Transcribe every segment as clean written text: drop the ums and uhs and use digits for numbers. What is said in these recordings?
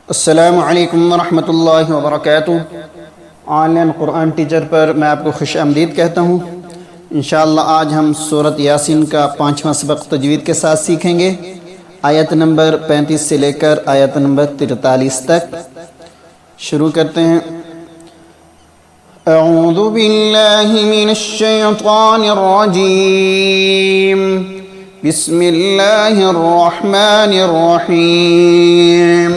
अस्सलामु अलैकुम वरहमतुल्लाहि वबरकातुहू। ऑनलाइन क़ुरान टीचर पर मैं आपको खुश आमदीद कहता हूँ। इंशाअल्लाह आज हम सूरत यासीन का 5वां सबक तजवीद के साथ सीखेंगे। आयत नंबर 35 से लेकर आयत नंबर 43 तक। शुरू करते हैं। अऊज़ु बिल्लाहि मिनश शैतानिर रजीम। बिस्मिल्लाहिर रहमानिर रहीम।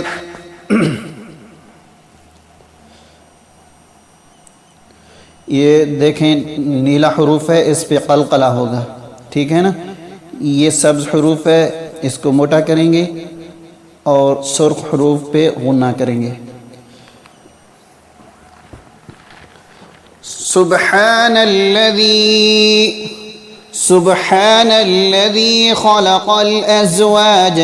ये देखें नीला हरूफ है, इस पे क़लक़ला होगा, ठीक है ना। ये सब्ज़ हरूफ है, इसको मोटा करेंगे और सुर्ख हरूफ पे गुन्ना करेंगे। सुब्हानल्लज़ी खलक़ल अज़वाज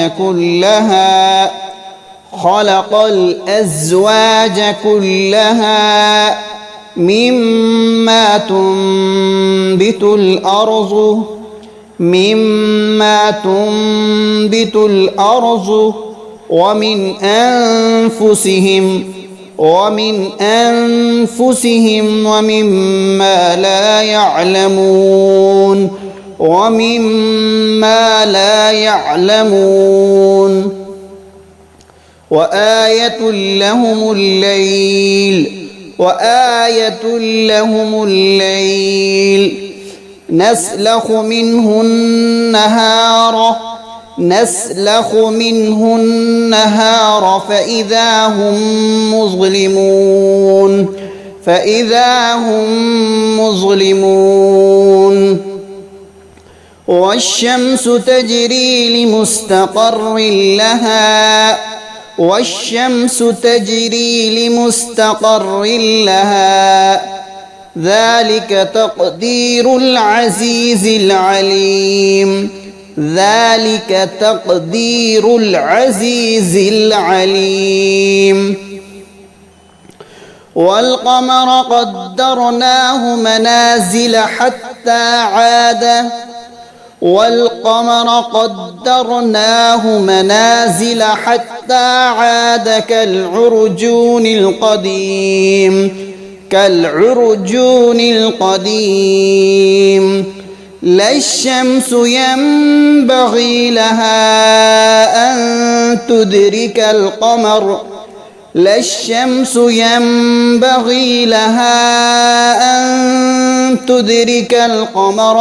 कुल्लहा मिम्मा तुंबितुल अर्ज़ वमिन अनफुसिहिम वमिम्मा ला यअलमून वआयतुल लहुमुल लैल नस्लखु मिन्हु النهار فإذا هم مظلمون والشمس تجري لمستقر لها ذلك تقدير العزيز العليم والقمر قدرناه منازل حتى عاد كالعرجون القديم لا الشمس ينبغي لها أن تدرك القمر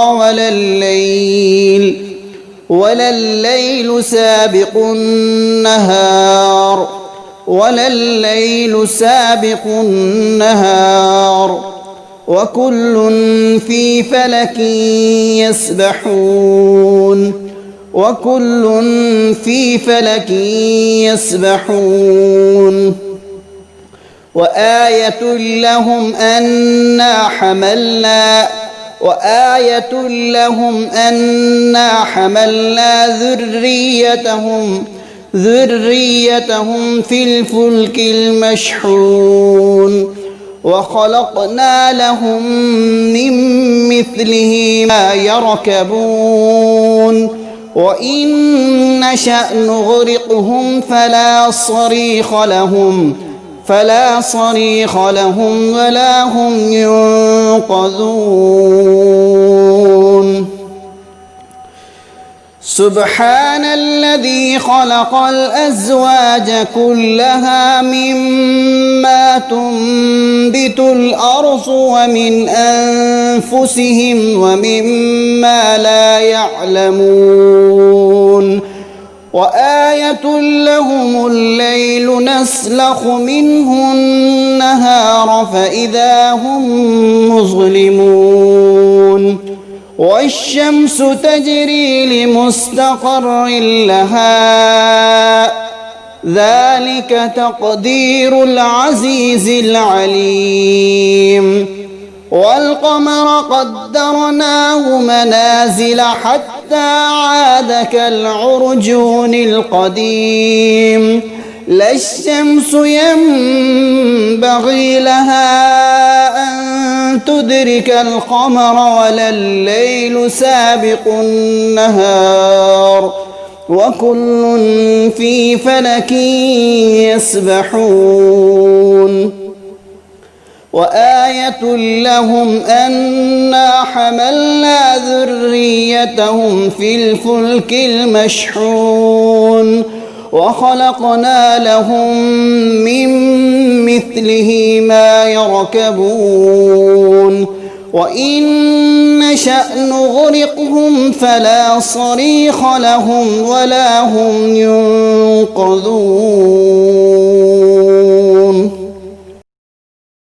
ولا الليل سابق النهار وكل في فلك يسبحون وآية لهم أنا حملنا ذريتهم في الفلك المشحون وخلقنا لهم من مثله ما يركبون وإن نشأ نغرقهم فلا صريخ لهم ولا هم ينقذون سبحان الذي خلق الأزواج كلها مما تنبت الأرض ومن أنفسهم ومما لا يعلمون وآية لهم الليل نسلخ منه النهار فإذا هم مظلمون والشمس تجري لمستقر لها ذلك تقدير العزيز العليم والقمر قدرناه منازل حتى عاد كالعرجون القديم لا الشمس ينبغي لها أن تدرك القمر ولا الليل سابق النهار وكل في فلك يسبحون وآية لهم أنا حملنا ذريتهم في الفلك المشحون وخلقنا لهم من مثله ما يركبون وإن نشأ نغرقهم فلا صريخ لهم ولا هم ينقذون